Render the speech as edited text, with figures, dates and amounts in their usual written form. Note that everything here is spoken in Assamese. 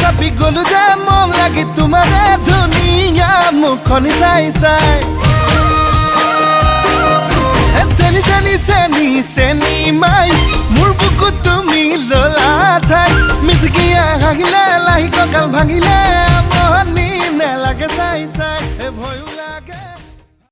চাপি গলো যে মন লাগি তোমাৰে ধুনীয়া মুখনি চাই চাই চেনি চেনি চেনি চেনি মাই মোৰ বুকুত তুমি ললা ঠাই মিচিকিয়া হাগিলে লাহি কঁকাল ভাঙিলে মহনি নেলাগে চাই চাই